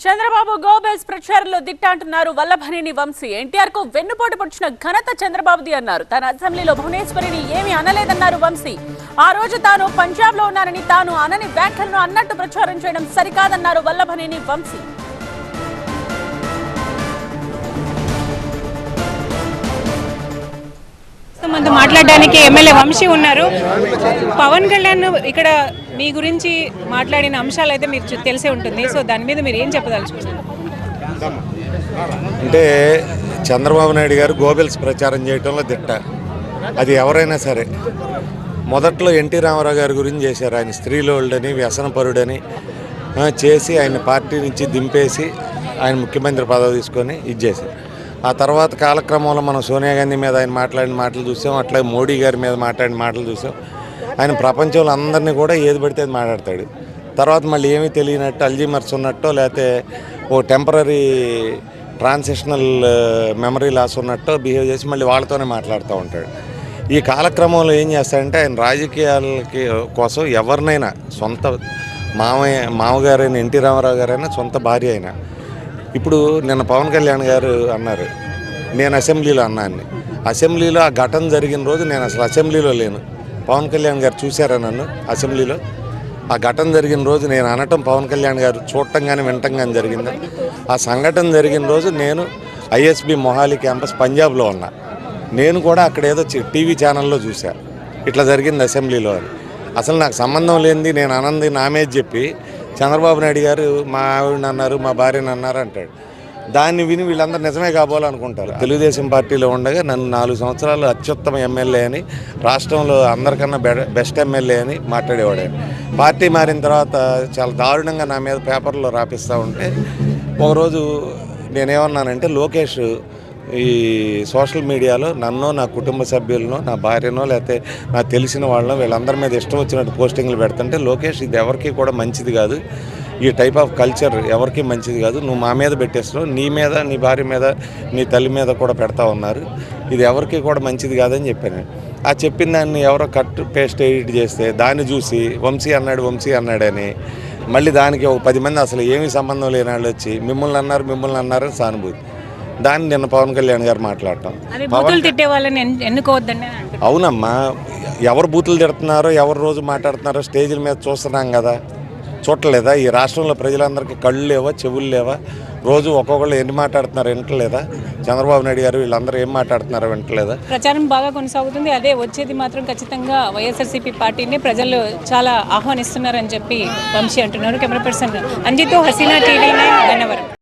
Chandrababu Goebbels ప్రచారంలో దిట్ట అంటున్నారు వల్లభనేని వంశీ. ఎన్టీఆర్ కు వెన్నుపోటు పొడిచిన ఘనత చంద్రబాబుది అన్నారు. తన అసెంబ్లీలో భువనేశ్వరిని ఏమీ అనలేదన్నారు వంశీ. ఆ రోజు తాను పంజాబ్ లో ఉన్నానని తాను అనని వ్యాఖ్యలను అన్నట్టు ప్రచారం చేయడం సరికాదన్నారు వల్లభనేని వంశీ. మనతో మాట్లాడడానికి ఎమ్మెల్యే వంశీ ఉన్నారు. పవన్ కళ్యాణ్ ఇక్కడ మీ గురించి మాట్లాడిన అంశాలు అయితే మీకు తెలిసే ఉంటుంది. సో దాని మీద మీరు ఏం చెప్పదలుచుకున్నారు? అంటే చంద్రబాబు నాయుడు గారు గోబెల్స్ ప్రచారం చేయడంలో దిట్ట. అది ఎవరైనా సరే మొదట్లో ఎన్టీ రామారావు గారి గురించి చేశారు. ఆయన స్త్రీలోళ్ళని వ్యసనపరుడని చేసి ఆయన పార్టీ నుంచి దింపేసి ఆయన ముఖ్యమంత్రి పదవి తీసుకొని ఇది చేశారు. ఆ తర్వాత కాలక్రమంలో మనం సోనియా గాంధీ మీద ఆయన మాట్లాడిన మాటలు చూసాం, అట్లాగే మోడీ గారి మీద మాట్లాడిన మాటలు చూసాం. ఆయన ప్రపంచంలో అందరినీ కూడా ఏది పడితే అది మాట్లాడతాడు. తర్వాత మళ్ళీ ఏమీ తెలియనట్టు అల్జీమర్స్ ఉన్నట్టో లేకపోతే ఓ టెంపరీ ట్రాన్సిషనల్ మెమరీ లాస్ ఉన్నట్టో బిహేవ్ చేసి మళ్ళీ వాళ్ళతోనే మాట్లాడుతూ ఉంటాడు. ఈ కాలక్రమంలో ఏం చేస్తాడంటే ఆయన రాజకీయాలకి కోసం ఎవరినైనా సొంత మామగారైన ఎన్టీ రామారావు గారైనా సొంత భార్య అయినా ఇప్పుడు నిన్న పవన్ కళ్యాణ్ గారు అన్నారు నేను అసెంబ్లీలో అన్నాన్ని. అసెంబ్లీలో ఆ ఘటన జరిగిన రోజు నేను అసలు అసెంబ్లీలో లేను. పవన్ కళ్యాణ్ గారు చూశారా నన్ను అసెంబ్లీలో? ఆ ఘటన జరిగిన రోజు నేను అనటం పవన్ కళ్యాణ్ గారు చూడటం కానీ వినటం కానీ జరిగింది. ఆ సంఘటన జరిగిన రోజు నేను ఐఎస్బి మొహాలి క్యాంపస్ పంజాబ్లో ఉన్నా. నేను కూడా అక్కడ ఏదో టీవీ ఛానల్లో చూసా ఇట్లా జరిగింది అసెంబ్లీలో అని. అసలు నాకు సంబంధం లేనిది నేను అనంది నా మీద చెప్పి చంద్రబాబు నాయుడు గారు మా ఆవిడని అన్నారు, మా భార్యని అన్నారు అంటాడు. దాన్ని విని వీళ్ళందరూ నిజమే కాబోలనుకుంటారు. తెలుగుదేశం పార్టీలో ఉండగా నన్ను 4 సంవత్సరాలు అత్యుత్తమ ఎమ్మెల్యే అని, రాష్ట్రంలో అందరికన్నా బెస్ట్ ఎమ్మెల్యే అని మాట్లాడేవాడు. పార్టీ మారిన తర్వాత చాలా దారుణంగా నా మీద పేపర్లో రాపిస్తూ ఉంటే ఒకరోజు నేనేమన్నానంటే లోకేష్ ఈ సోషల్ మీడియాలో నన్నో నా కుటుంబ సభ్యులనో నా భార్యనో లేకపోతే నాకు తెలిసిన వాళ్ళనో వీళ్ళందరి మీద ఇష్టం వచ్చినట్టు పోస్టింగ్లు పెడుతుంటే లోకేష్ ఇది ఎవరికి కూడా మంచిది కాదు, ఈ టైప్ ఆఫ్ కల్చర్ ఎవరికి మంచిది కాదు, నువ్వు మా మీద పెట్టేస్తున్నావు, నీ మీద నీ భార్య మీద నీ తల్లి మీద కూడా పెడతా ఉన్నారు, ఇది ఎవరికి కూడా మంచిది కాదని చెప్పాను. ఆ చెప్పిన దాన్ని ఎవరో కట్ పేస్ట్ ఎడిట్ చేస్తే దాన్ని చూసి వంశీ అన్నాడని మళ్ళీ దానికి ఒక 10 మంది అసలు ఏమీ సంబంధం లేని వాళ్ళు వచ్చి మిమ్మల్ని అన్నారు సానుభూతి. దాన్ని నిన్న పవన్ కళ్యాణ్ గారు మాట్లాడటం అవునమ్మా, ఎవరు బూతులు తిడుతున్నారో ఎవరు రోజు మాట్లాడుతున్నారో స్టేజ్ల మీద చూస్తున్నాం కదా, చూడలేదా? ఈ రాష్ట్రంలో ప్రజలందరికీ కళ్ళు లేవా, చెవులు లేవా? రోజు ఒక్కొక్కళ్ళు ఎన్ని మాట్లాడుతున్నారో వింటలేదా? చంద్రబాబు నాయుడు గారు వీళ్ళందరూ ఏం మాట్లాడుతున్నారో వింటలేదా? ప్రచారం బాగా కొనసాగుతుంది. అదే వచ్చేది మాత్రం ఖచ్చితంగా వైఎస్ఆర్సీపీ పార్టీని ప్రజలు చాలా ఆహ్వానిస్తున్నారని చెప్పి వంశీ అంటున్నారు. కెమెరా పర్సన్ అంజితో హసీనా టీవీ9